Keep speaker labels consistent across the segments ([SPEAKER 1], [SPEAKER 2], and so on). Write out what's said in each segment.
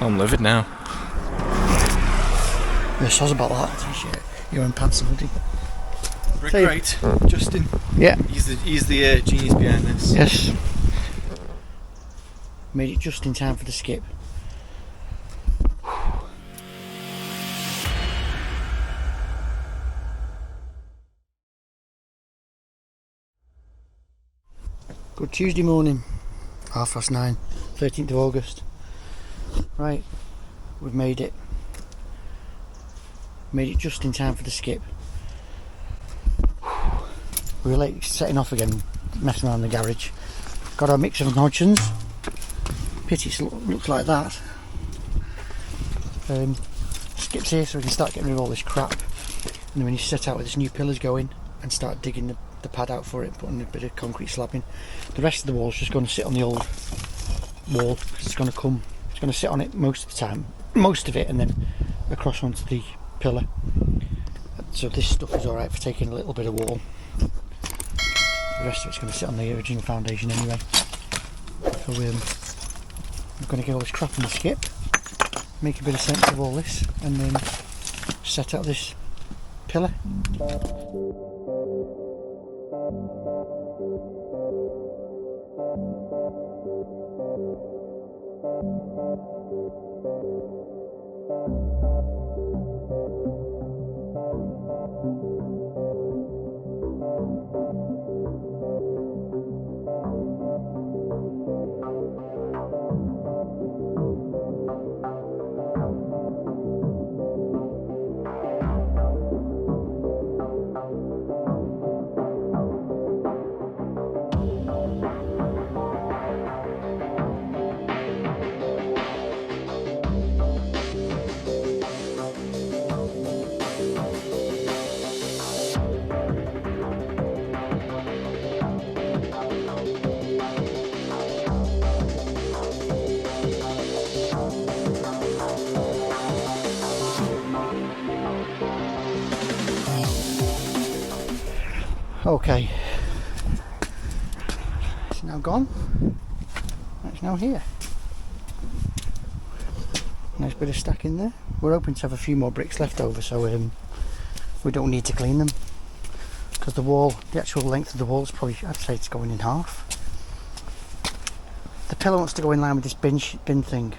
[SPEAKER 1] I'm livid now.
[SPEAKER 2] Yeah, soz about that t-shirt. You're in pants and hoodie.
[SPEAKER 1] Brick rate, Justin.
[SPEAKER 2] Yeah.
[SPEAKER 1] He's the genius behind this.
[SPEAKER 2] Yes. Made it just in time for the skip. Good Tuesday morning, 9:30, 13th of August. Right, we've made it. Made it just in time for the skip. We were late setting off again, messing around the garage. Got our mixer from Hodgson's. Pity it looks like that. Skip's here so we can start getting rid of all this crap. And then when you set out with this new pillars going and start digging the pad out for it, putting a bit of concrete slabbing. The rest of the wall's just going to sit on the old wall. It's going to sit on it most of the time, most of it, and then across onto the pillar. So this stuff is alright for taking a little bit of wall. The rest of it's going to sit on the original foundation anyway. So we're going to get all this crap on the skip, make a bit of sense of all this, and then set out this pillar. Okay, it's now gone. It's now here. Nice bit of stack in there. We're hoping to have a few more bricks left over, so we don't need to clean them, because the actual length of the wall is probably, I'd say it's going in half. The pillar wants to go in line with this bin thing,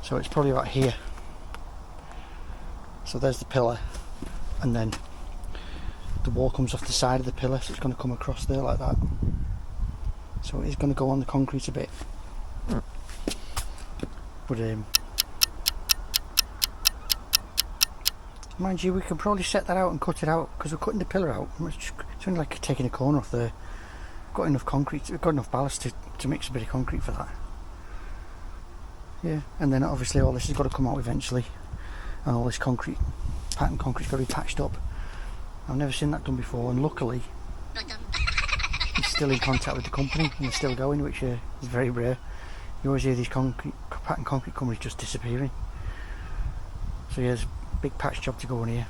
[SPEAKER 2] so it's probably about here. So there's the pillar, and then the wall comes off the side of the pillar, so it's going to come across there like that. So it is going to go on the concrete a bit. But mind you, we can probably set that out and cut it out, because we're cutting the pillar out. It's only like taking a corner off there. We've got enough concrete, we've got enough ballast to mix a bit of concrete for that. Yeah, and then obviously all this has got to come out eventually, and all this concrete, pattern concrete's got to be patched up. I've never seen that done before, and luckily he's still in contact with the company and they're still going, which is very rare. You always hear these pattern concrete companies just disappearing. So yeah, there's a big patch job to go on here,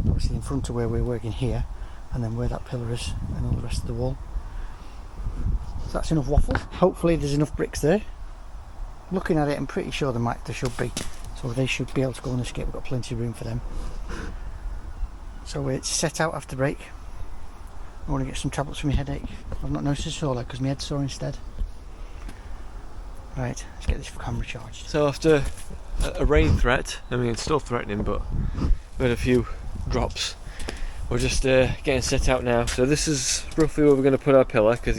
[SPEAKER 2] obviously in front of where we're working here, and then where that pillar is, and all the rest of the wall. So that's enough waffle. Hopefully there's enough bricks there. Looking at it, I'm pretty sure there should be. So they should be able to go on the skip. We've got plenty of room for them. So it's set out after break. I want to get some tablets for my headache. I've not noticed it all because my head's sore instead. Right, let's get this camera charged.
[SPEAKER 1] So after a rain threat, I mean it's still threatening, but we had a few drops. We're just getting set out now. So this is roughly where we're going to put our pillar, because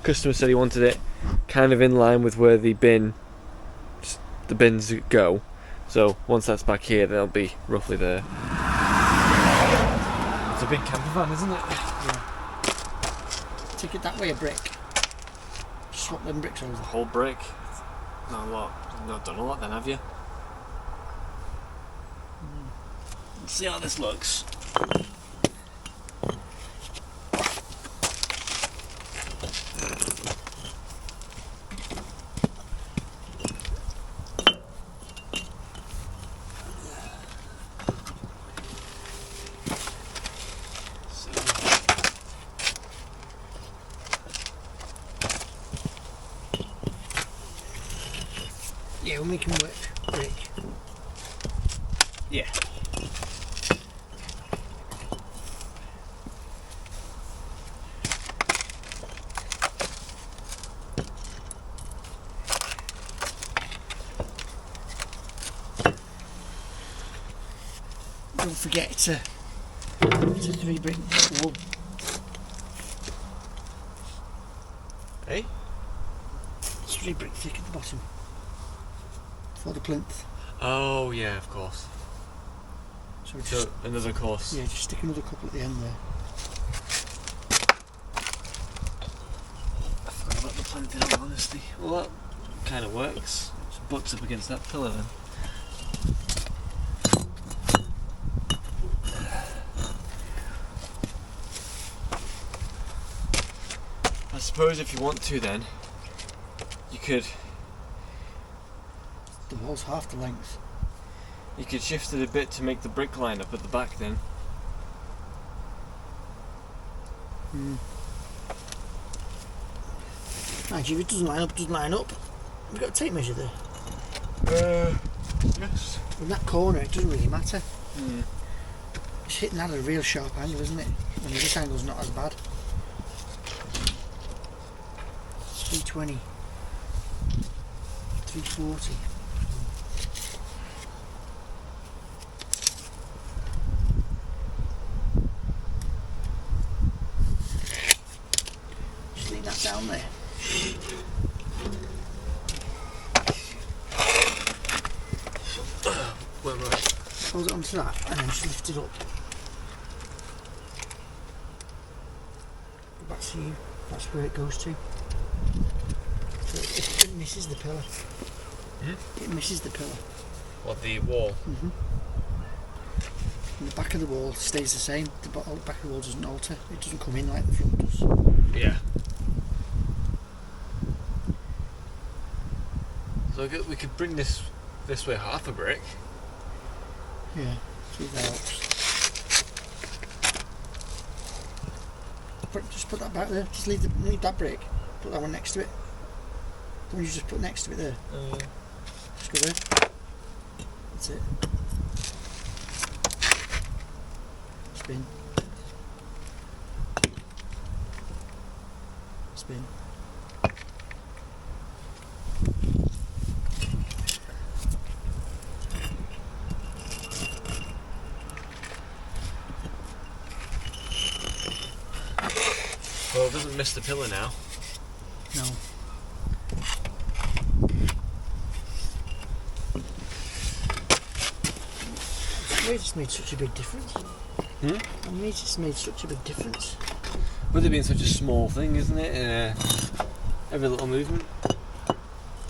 [SPEAKER 1] customer said he wanted it kind of in line with where the bins go. So once that's back here, then it'll be roughly there. It's a big camper van, isn't it?
[SPEAKER 2] Yeah. Take it that way a brick. Swap them bricks over.
[SPEAKER 1] The whole brick. Not a lot. You've not done a lot then, have you? Let's see how this looks.
[SPEAKER 2] Yeah, we'll make him work brick.
[SPEAKER 1] Yeah.
[SPEAKER 2] Don't forget it's a 3 brick wall.
[SPEAKER 1] Hey?
[SPEAKER 2] It's 3 brick thick at the bottom. For the plinth.
[SPEAKER 1] Oh yeah, of course.
[SPEAKER 2] So,
[SPEAKER 1] So another course.
[SPEAKER 2] yeah, just stick another couple at the end there.
[SPEAKER 1] I forgot about the plinth in all honesty. Well, that kind of works. Just butts up against that pillar then. I suppose if you want to then, you could
[SPEAKER 2] The wall's half the length.
[SPEAKER 1] shift it a bit to make the brick line up at the back then.
[SPEAKER 2] Actually, if it doesn't line up, it doesn't line up. We've got a tape measure there.
[SPEAKER 1] Yes.
[SPEAKER 2] In that corner, it doesn't really matter. It's hitting that at a real sharp angle, isn't it? And this angle's not as bad. 320, 340. Just leave that down there.
[SPEAKER 1] Well, right.
[SPEAKER 2] Hold it onto that and then just lift it up. Go back to you. That's where it goes to. So it misses the pillar. It misses the pillar.
[SPEAKER 1] What, the wall?
[SPEAKER 2] And the back of the wall stays the same. The back of the wall doesn't alter. It doesn't come in like the front does.
[SPEAKER 1] Yeah. So we could bring this way half a brick.
[SPEAKER 2] Yeah, see if that helps. Just put that back there. Just leave that brick. Put that one next to it. The one you just put next to it there. Just go there. That's it. Spin. Spin.
[SPEAKER 1] Well, it doesn't miss the pillar now.
[SPEAKER 2] No. It's just made such a big difference. I mean, it's just made such a big difference.
[SPEAKER 1] With it being such a small thing, isn't it? Every little movement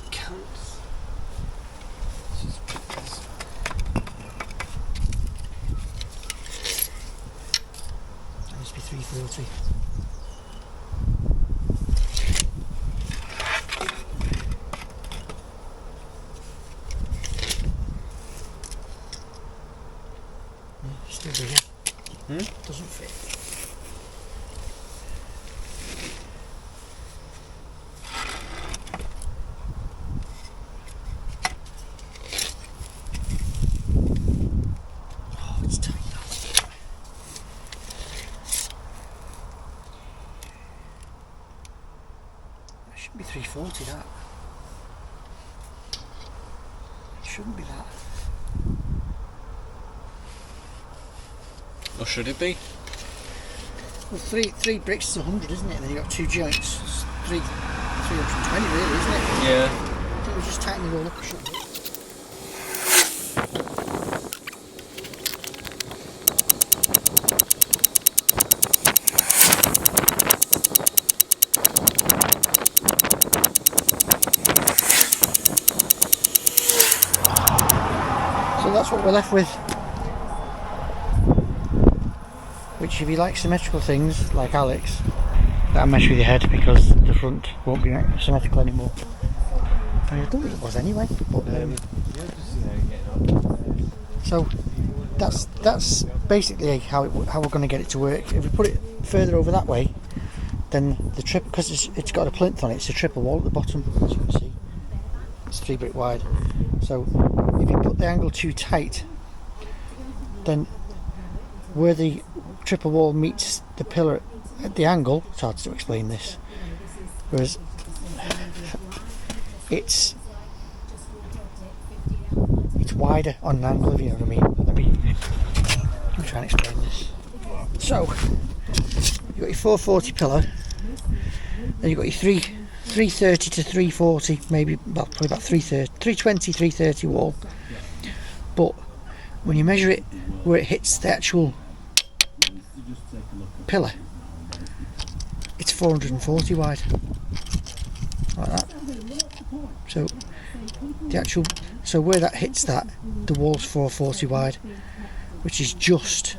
[SPEAKER 1] counts.
[SPEAKER 2] That must be 340. Still bigger. Doesn't fit. Oh, it's tight now. That shouldn't be 340, that. It shouldn't be that.
[SPEAKER 1] Or should it be?
[SPEAKER 2] Well, three bricks is 100, isn't it? And then you've got 2 joints. It's 320 really, isn't it?
[SPEAKER 1] Yeah.
[SPEAKER 2] I think we're just tightening it all up a shot. So that's what we're left with. Which, if you like symmetrical things like Alex, that'll mess with your head because the front won't be symmetrical anymore. I mean, I don't think it was anyway. But, so that's basically how we're going to get it to work. If we put it further over that way, then the because it's got a plinth on it, it's a triple wall at the bottom, as you can see. it's 3 brick wide. So if you put the angle too tight, then where the triple wall meets the pillar at the angle, it's hard to explain this, whereas it's wider on an angle, if you know what I mean. Let me try and explain this. So you've got your 440 pillar, then you've got your 330 to 340, maybe probably about 320, 330 wall. But when you measure it where it hits the actual pillar, it's 440 wide, like that. So where that hits that, the wall's 440 wide, which is just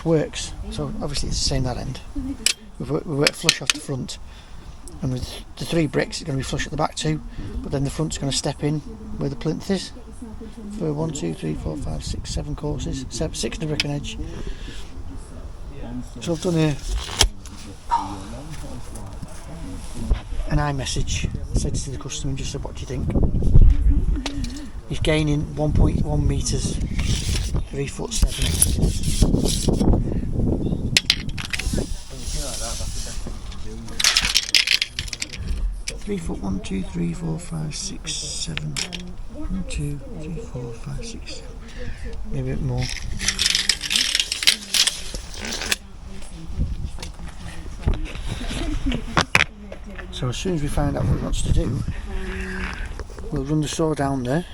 [SPEAKER 2] works. So obviously it's the same that end. We work flush off the front, and with the 3 bricks it's going to be flush at the back too, but then the front's going to step in where the plinth is for 1, 2, 3, 4, 5, 6, 7 courses, 6 to the brick and edge. So I've done an iMessage, said to the customer and just said, what do you think? He's gaining 1.1 metres, 3'7". 3 foot 1, 2, 3, 4, 5, 6, 7. 1, 2, 3, 4, 5, 6, 7. Maybe a bit more. So as soon as we find out what he wants to do, we'll run the saw down there,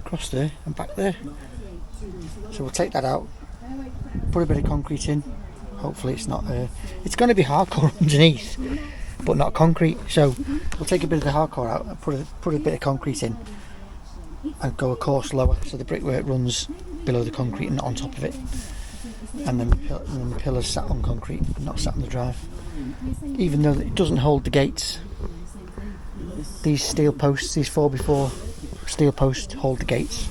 [SPEAKER 2] across there and back there. So we'll take that out, put a bit of concrete in. Hopefully it's not it's going to be hardcore underneath, but not concrete. So we'll take a bit of the hardcore out and put a bit of concrete in and go a course lower, so the brickwork runs below the concrete and not on top of it, and then the pillars sat on concrete and not sat on the drive. Even though it doesn't hold the gates, these steel posts, these 4x4 steel posts hold the gates,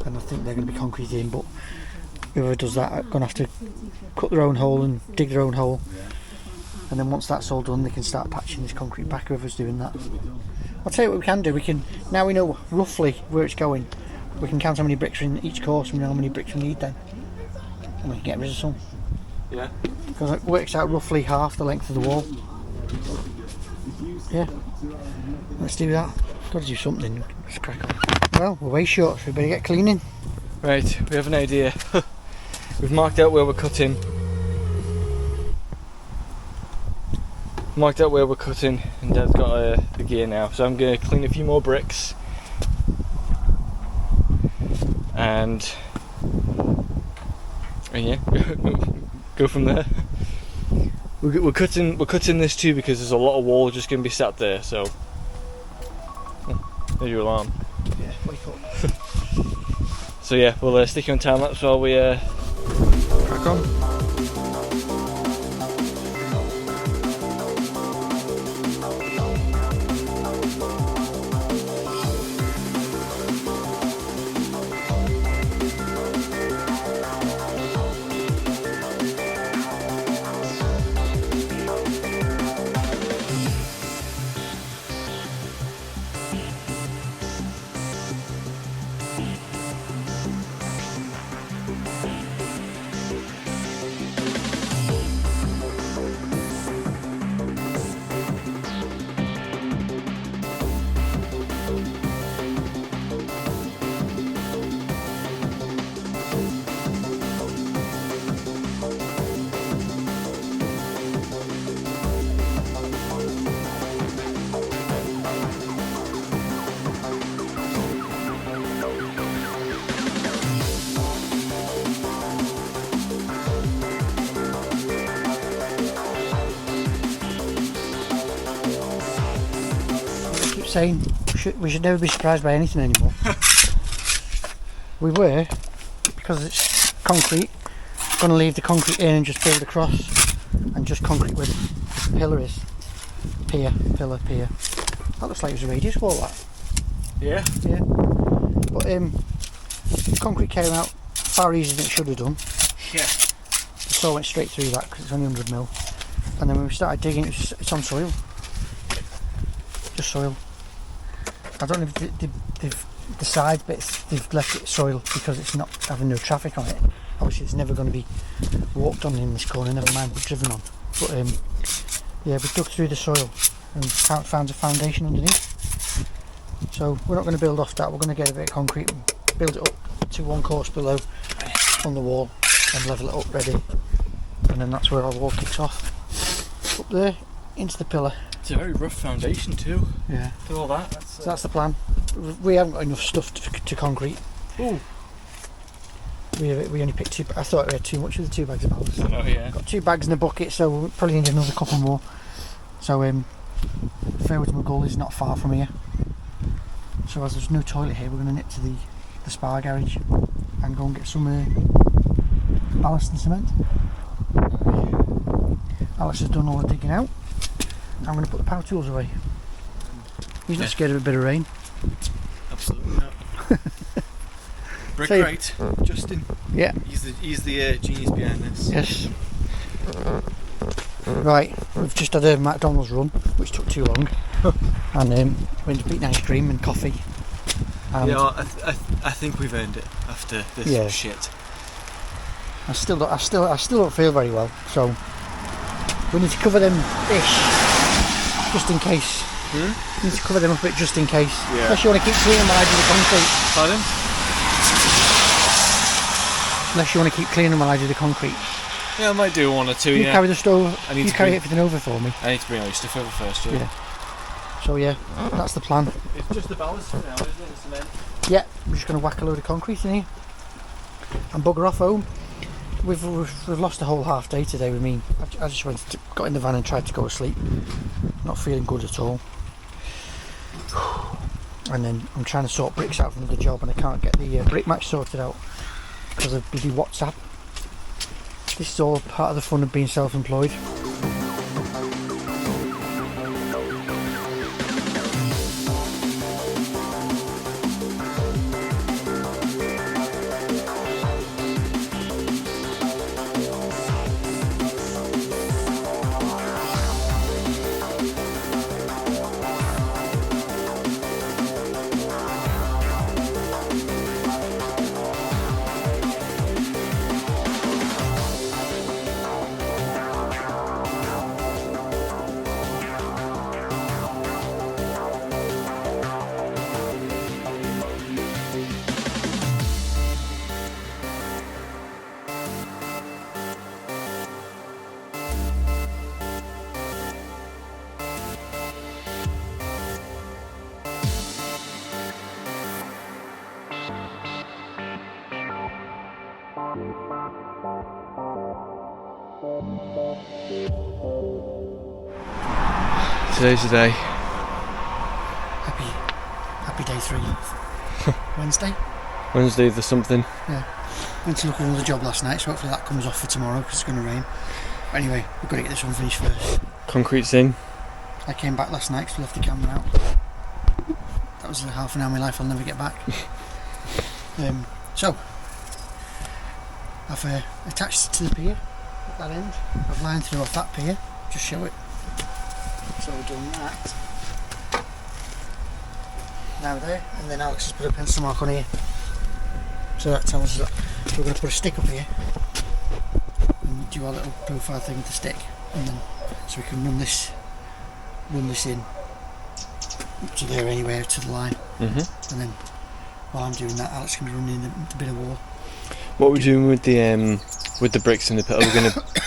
[SPEAKER 2] and I think they're going to be concreted in, but whoever does that are going to have to cut their own hole and dig their own hole, and then once that's all done they can start patching this concrete back, whoever's doing that. I'll tell you what we can do, now we know roughly where it's going, we can count how many bricks are in each course and we know how many bricks we need then, and we can get rid of some.
[SPEAKER 1] Yeah.
[SPEAKER 2] Because it works out roughly half the length of the wall. Yeah. Let's do that. Got to do something. Let's crack on. Well, we're way short, so we better get cleaning.
[SPEAKER 1] Right, we have an idea. We've marked out where we're cutting. And Dad's got the gear now. So I'm going to clean a few more bricks. And yeah, go from there. We're cutting this too because there's a lot of wall just going to be sat there. So there's your alarm.
[SPEAKER 2] Yeah, wake up.
[SPEAKER 1] So yeah, we'll stick you on time lapse while we crack on.
[SPEAKER 2] Saying we should never be surprised by anything anymore. We were, because it's concrete, going to leave the concrete in and just build across and just concrete where the pillar is. Pier. That looks like it was a radius wall, that.
[SPEAKER 1] Yeah?
[SPEAKER 2] Yeah. But concrete came out far easier than it should have done.
[SPEAKER 1] Yeah.
[SPEAKER 2] The saw went straight through that because it's only 100mm. And then when we started digging, it's on soil. Just soil. I don't know if the side bits, they've left it soil because it's not having no traffic on it. Obviously it's never going to be walked on in this corner, never mind driven on. But yeah, we dug through the soil and found a foundation underneath. So we're not going to build off that, we're going to get a bit of concrete and build it up to 1 course below on the wall and level it up ready. And then that's where our wall kicks off. Up there, into the pillar.
[SPEAKER 1] It's a very rough foundation too.
[SPEAKER 2] Yeah.
[SPEAKER 1] For all that.
[SPEAKER 2] So that's the plan. We haven't got enough stuff to concrete.
[SPEAKER 1] Ooh.
[SPEAKER 2] We only picked 2. I thought we had too much of the 2 bags of ballast.
[SPEAKER 1] Oh yeah.
[SPEAKER 2] Got 2 bags in a bucket, so we'll probably need another couple more. So Fairwood to McGull is not far from here. So as there's no toilet here, we're going to nip to the Spar garage and go and get some ballast and cement. Alex has done all the digging out. I'm going to put the power tools away. He's not scared of a bit of rain.
[SPEAKER 1] Absolutely not. Brick
[SPEAKER 2] So,
[SPEAKER 1] rate, Justin.
[SPEAKER 2] Yeah.
[SPEAKER 1] He's the genius behind this.
[SPEAKER 2] Yes. Right, we've just had a McDonald's run, which took too long, and went to eat ice cream and coffee. And
[SPEAKER 1] Yeah, I think we've earned it after this shit.
[SPEAKER 2] I still don't feel very well, so we need to cover them ish, just in case. We need to cover them up a bit just in case.
[SPEAKER 1] Yeah.
[SPEAKER 2] Unless you want to keep cleaning while I do the concrete.
[SPEAKER 1] Pardon?
[SPEAKER 2] Unless you want to keep cleaning while I do the concrete.
[SPEAKER 1] Yeah, I might do 1 or 2.
[SPEAKER 2] You carry the stove.
[SPEAKER 1] I need
[SPEAKER 2] You
[SPEAKER 1] to
[SPEAKER 2] carry
[SPEAKER 1] bring-
[SPEAKER 2] everything over for me.
[SPEAKER 1] I need to bring all your stuff over first.
[SPEAKER 2] Yeah. So yeah, that's the plan.
[SPEAKER 1] It's just the ballast for now, isn't it? The cement.
[SPEAKER 2] Yeah, we're just going to whack a load of concrete in here and bugger off home. We've lost a whole half day today. I just got in the van and tried to go to sleep. Not feeling good at all. And then I'm trying to sort bricks out for another job, and I can't get the brick match sorted out because of bloody WhatsApp. This is all part of the fun of being self-employed.
[SPEAKER 1] Today's the day.
[SPEAKER 2] Happy day 3. Wednesday.
[SPEAKER 1] Wednesday the something.
[SPEAKER 2] Yeah. Went to look at another job last night, so hopefully that comes off for tomorrow because it's going to rain. But anyway, we've got to get this one finished first.
[SPEAKER 1] Concrete's in.
[SPEAKER 2] I came back last night because we left the camera out. That was half an hour of my life I'll never get back. So, I've attached it to the pier at that end. I've lined through off that pier, just show it. So we've done that. Now there, and then Alex has put a pencil mark on here. So that tells us that we're going to put a stick up here and do our little profile thing with the stick, and then so we can run this in up to there anyway, to the line. And then while I'm doing that, Alex can be running the bit of wall.
[SPEAKER 1] What are we doing with the bricks in the pillar?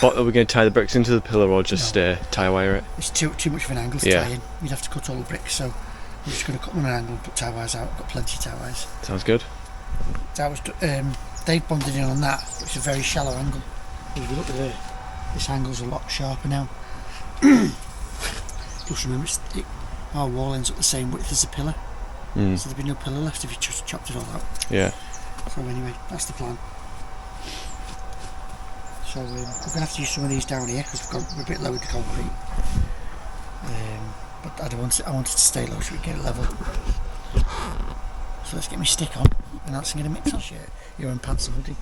[SPEAKER 1] Are we going to tie the bricks into the pillar or just tie wire it?
[SPEAKER 2] It's too much of an angle to tie in. You'd have to cut all the bricks, so we're just going to cut them at an angle and put tie wires out. I've got plenty of tie wires.
[SPEAKER 1] Sounds good.
[SPEAKER 2] That was they've bonded in on that, but it's a very shallow angle. If you look at there, this angle's a lot sharper now. Just remember, our wall ends up the same width as the pillar, so there'd be no pillar left if you just chopped it all out.
[SPEAKER 1] Yeah.
[SPEAKER 2] So anyway, that's the plan. So we're going to have to use some of these down here because we're a bit low with the concrete. But I wanted it to stay low so we can get it level. So let's get my stick on, and that's going to mix our shirt, your own pants and hoodie.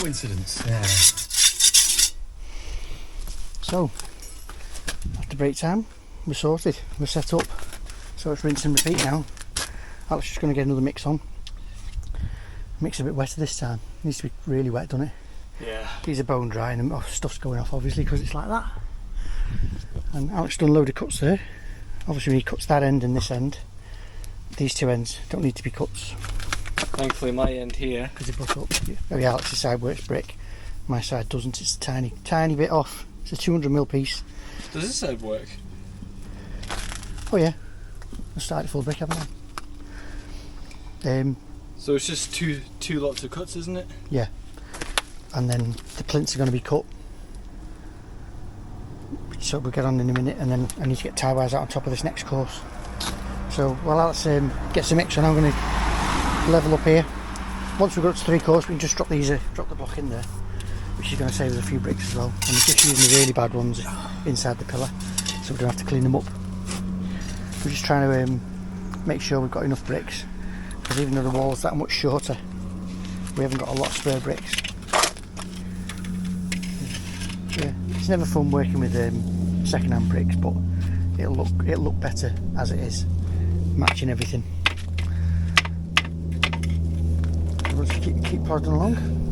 [SPEAKER 1] coincidence.
[SPEAKER 2] Yeah. So, after break time, we're sorted, we're set up. So it's rinse and repeat now. Alex is just going to get another mix on. Mix a bit wetter this time. Needs to be really wet, doesn't it?
[SPEAKER 1] Yeah.
[SPEAKER 2] These are bone dry and stuff's going off obviously because it's like that. And Alex done a load of cuts there. Obviously he cuts that end and this end. These two ends don't need to be cuts.
[SPEAKER 1] Thankfully my end here.
[SPEAKER 2] Because they butt up. Maybe Alex's side works brick. My side doesn't. It's a tiny bit off. It's a 200mm piece.
[SPEAKER 1] Does this side work?
[SPEAKER 2] Oh yeah. I started full brick, haven't I?
[SPEAKER 1] So it's just two lots of cuts, isn't it?
[SPEAKER 2] Yeah. And then the plinths are going to be cut. So we'll get on in a minute, and then I need to get tie wires out on top of this next course. So while Alex gets the mix on, I'm going to level up here. Once we've got to 3 courses, we can just drop the block in there, which is going to save us a few bricks as well. And we're just using the really bad ones inside the pillar, so we don't have to clean them up. We're just trying to make sure we've got enough bricks, because even though the wall's that much shorter, we haven't got a lot of spare bricks. Yeah, it's never fun working with second-hand bricks, but it'll look better as it is, matching everything. So we'll just keep plodding along.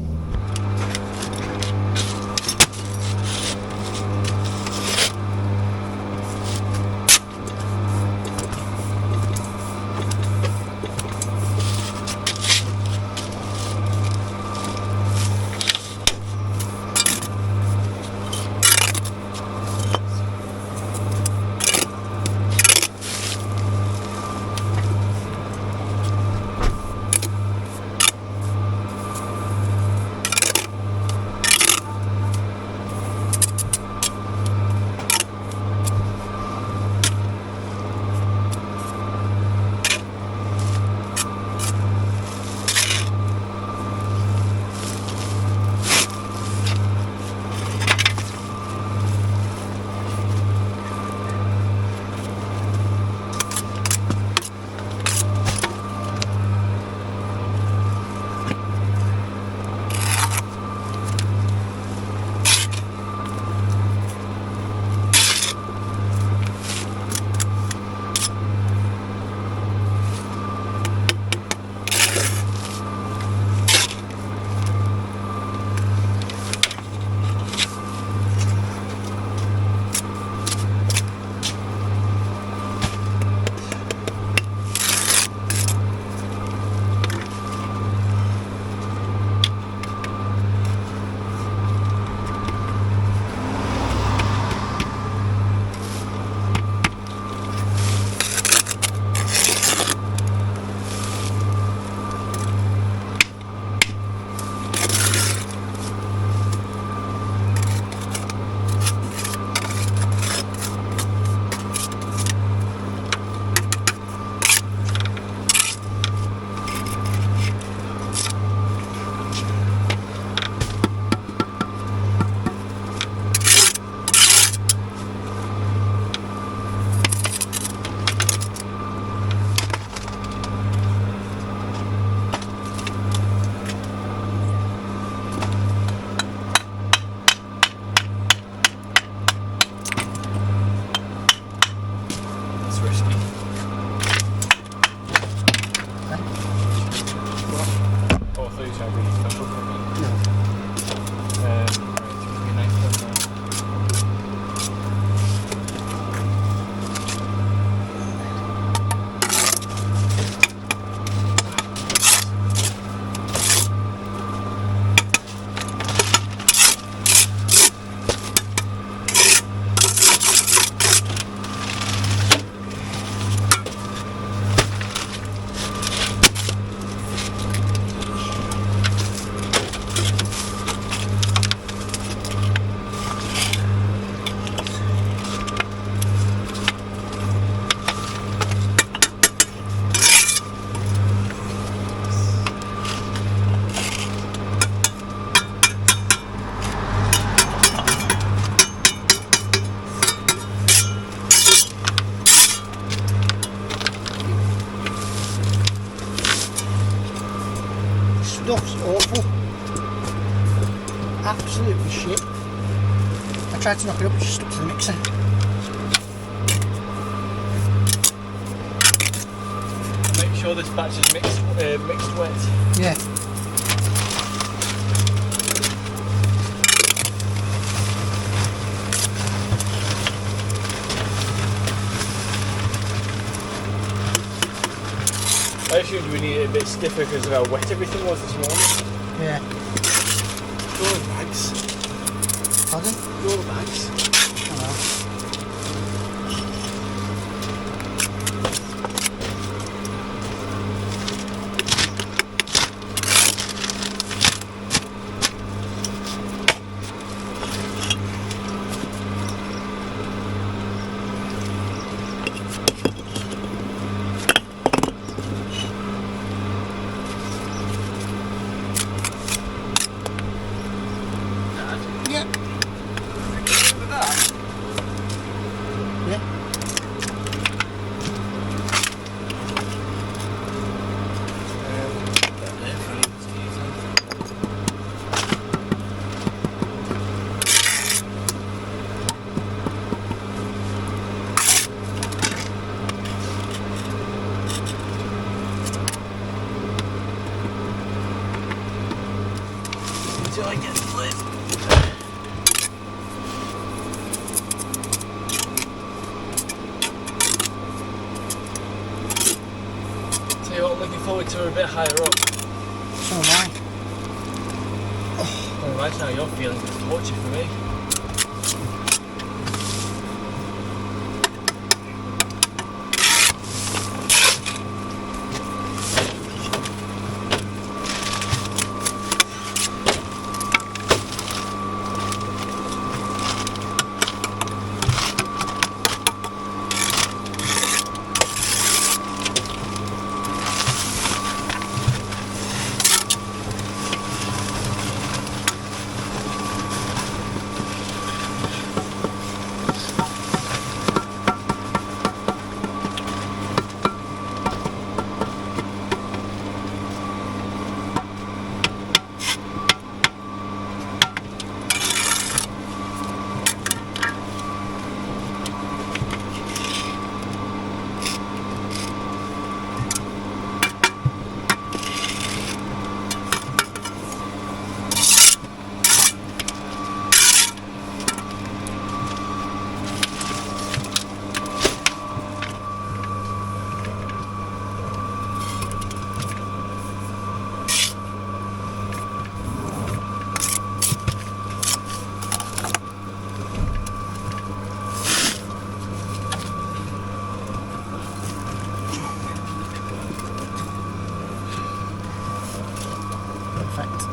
[SPEAKER 2] shit. I tried to knock it up, it just stuck to the mixer.
[SPEAKER 1] Make sure this batch is mixed wet.
[SPEAKER 2] Yeah.
[SPEAKER 1] I assumed we needed it a bit stiffer because of how wet everything was this morning.
[SPEAKER 2] Yeah.
[SPEAKER 1] Roll bags.
[SPEAKER 2] Pardon?
[SPEAKER 1] Roll bags.
[SPEAKER 2] Oh well. Yeah.
[SPEAKER 1] With that.
[SPEAKER 2] Yeah.
[SPEAKER 1] Until I get the lid. Tell you what, I'm looking forward to her a bit higher up.
[SPEAKER 2] So am I.
[SPEAKER 1] Well, right now you're feeling the torture for me.
[SPEAKER 2] Perfect.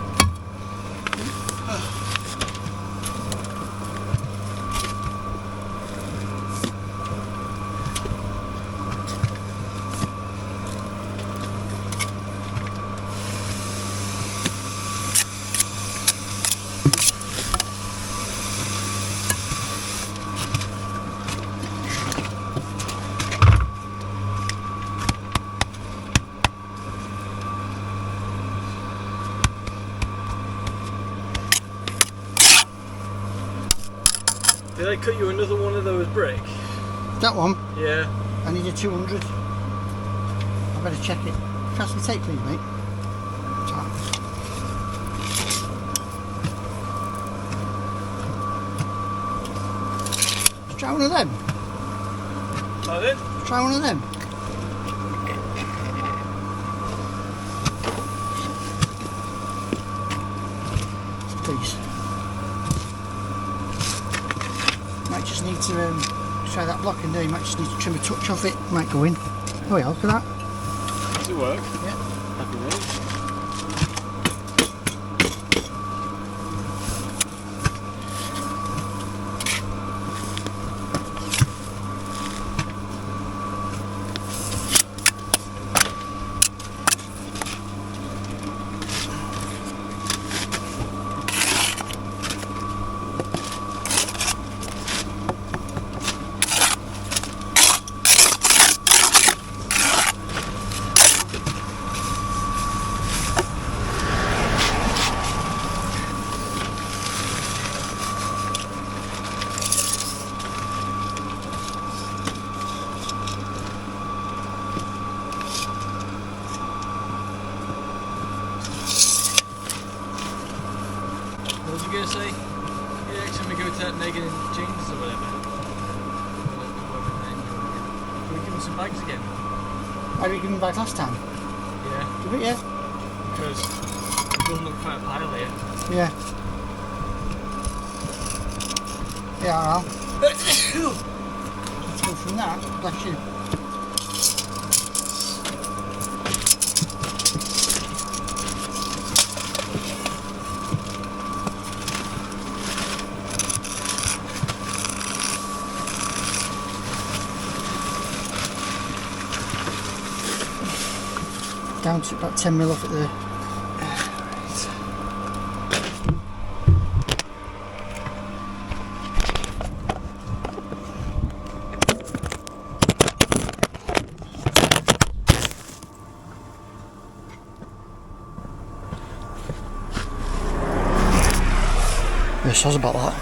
[SPEAKER 1] Did I cut you another one of those brick?
[SPEAKER 2] That one,
[SPEAKER 1] Yeah.
[SPEAKER 2] I need a 200. I better check it. Pass the tape, please, mate. Try one of them.
[SPEAKER 1] Pardon?
[SPEAKER 2] Try one of them. Please. Might just need to try that block in there. You might just need to trim a touch off it. Might go in. Oh yeah, look at that.
[SPEAKER 1] Does it work?
[SPEAKER 2] Yeah.
[SPEAKER 1] Happy days. Megan and James or whatever. Can we give them some bags again?
[SPEAKER 2] Why did we give them bags last time?
[SPEAKER 1] Yeah.
[SPEAKER 2] Did we? Yeah.
[SPEAKER 1] Because we're building up quite a pile here.
[SPEAKER 2] Yeah. Yeah, well. Let's go from that. Bless you. Down to about 10 mil off at the. Yeah, soz about that.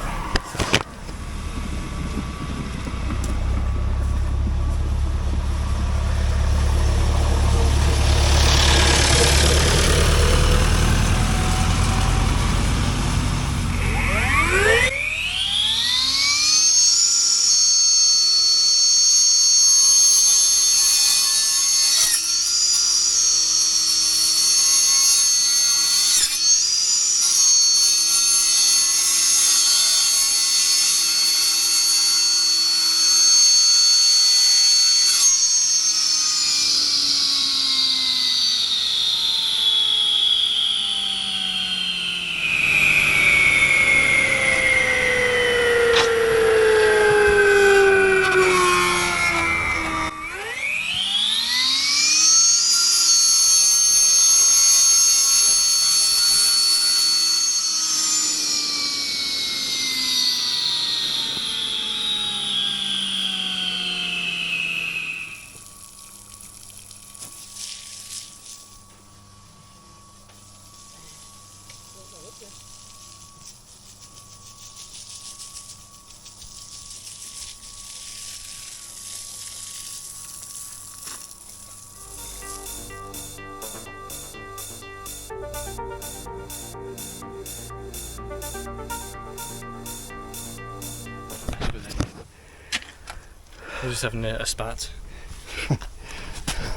[SPEAKER 1] We're just having a spat.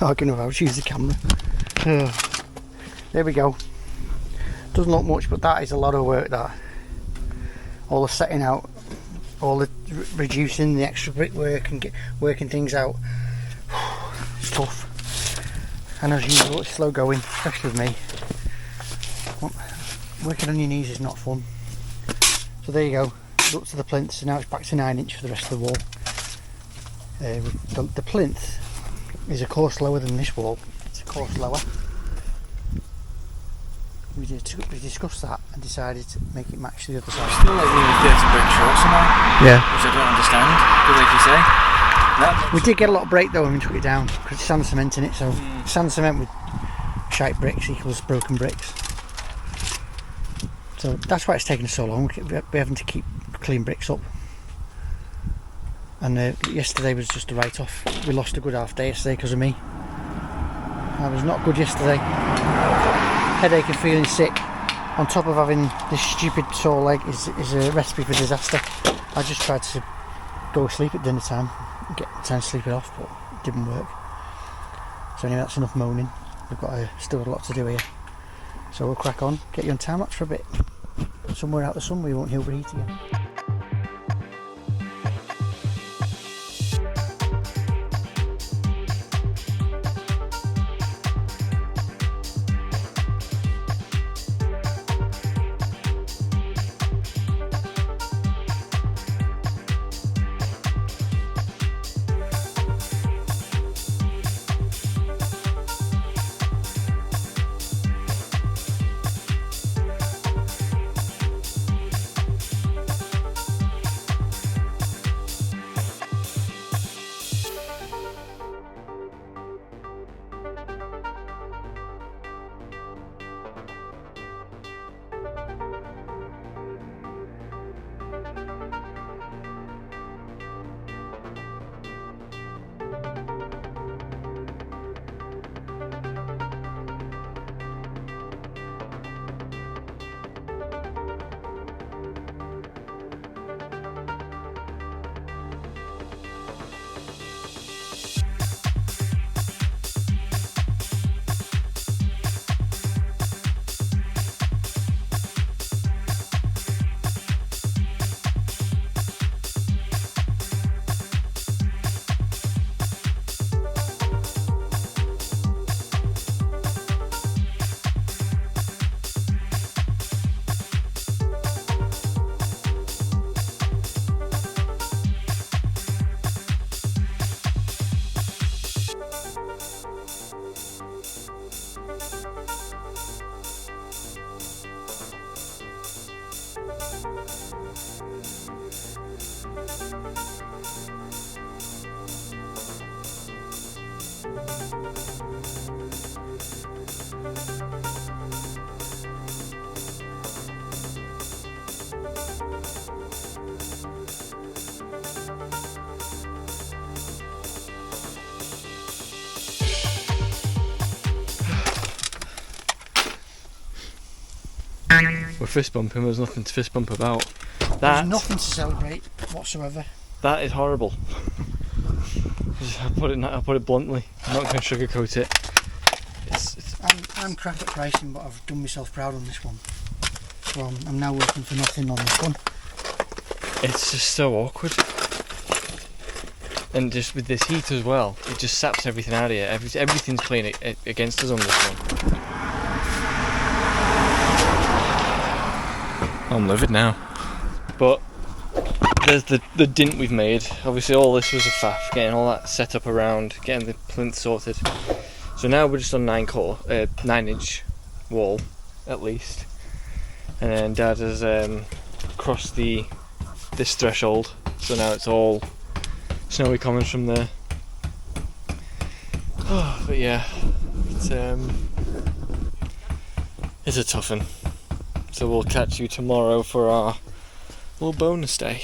[SPEAKER 2] I can know how to use the camera. There we go. Doesn't look much, but that is a lot of work. That all the setting out, all the reducing the extra brickwork and working things out. It's tough. And as usual, it's slow going, especially with me. Working on your knees is not fun. So there you go. Up to the plinth. So now it's back to 9 inch for the rest of the wall. The plinth is a course lower than this wall. It's a course lower. We discussed that and decided to make it match the other side.
[SPEAKER 1] Still like nearly 30 bricks short somehow.
[SPEAKER 2] Yeah.
[SPEAKER 1] Which I don't understand. But like you say, that
[SPEAKER 2] We did get a lot of break though when we took it down because it's sand cement in it. So sand cement with shite bricks equals broken bricks. So that's why it's taken us so long. We're having to keep clean bricks up. And yesterday was just a write-off. We lost a good half day yesterday because of me. I was not good yesterday. Headache and feeling sick, on top of having this stupid sore leg, is a recipe for disaster. I just tried to go to sleep at dinner time, get time to sleep it off, but it didn't work. So anyway, that's enough moaning. We've got still a lot to do here. So we'll crack on, get you on time lapse for a bit. Somewhere out the sun where you won't hear overheat again.
[SPEAKER 1] we're fist bumping. There's nothing to fist bump about.
[SPEAKER 2] There's nothing to celebrate whatsoever.
[SPEAKER 1] That is horrible. I'll put it bluntly. I'm not going to sugarcoat it.
[SPEAKER 2] I'm crap at pricing, but I've done myself proud on this one. So I'm now working for nothing on this one.
[SPEAKER 1] It's just so awkward. And just with this heat as well, it just saps everything out of you. Everything's playing against us on this one. I'm livid now. But there's the dint we've made. Obviously all this was a faff, getting all that set up around, getting the plinth sorted. So now we're just on 9-inch wall, at least. And then Dad has crossed this threshold, so now it's all snowy commons from there. Oh, but yeah, it's a tough one. So we'll catch you tomorrow for our little bonus day.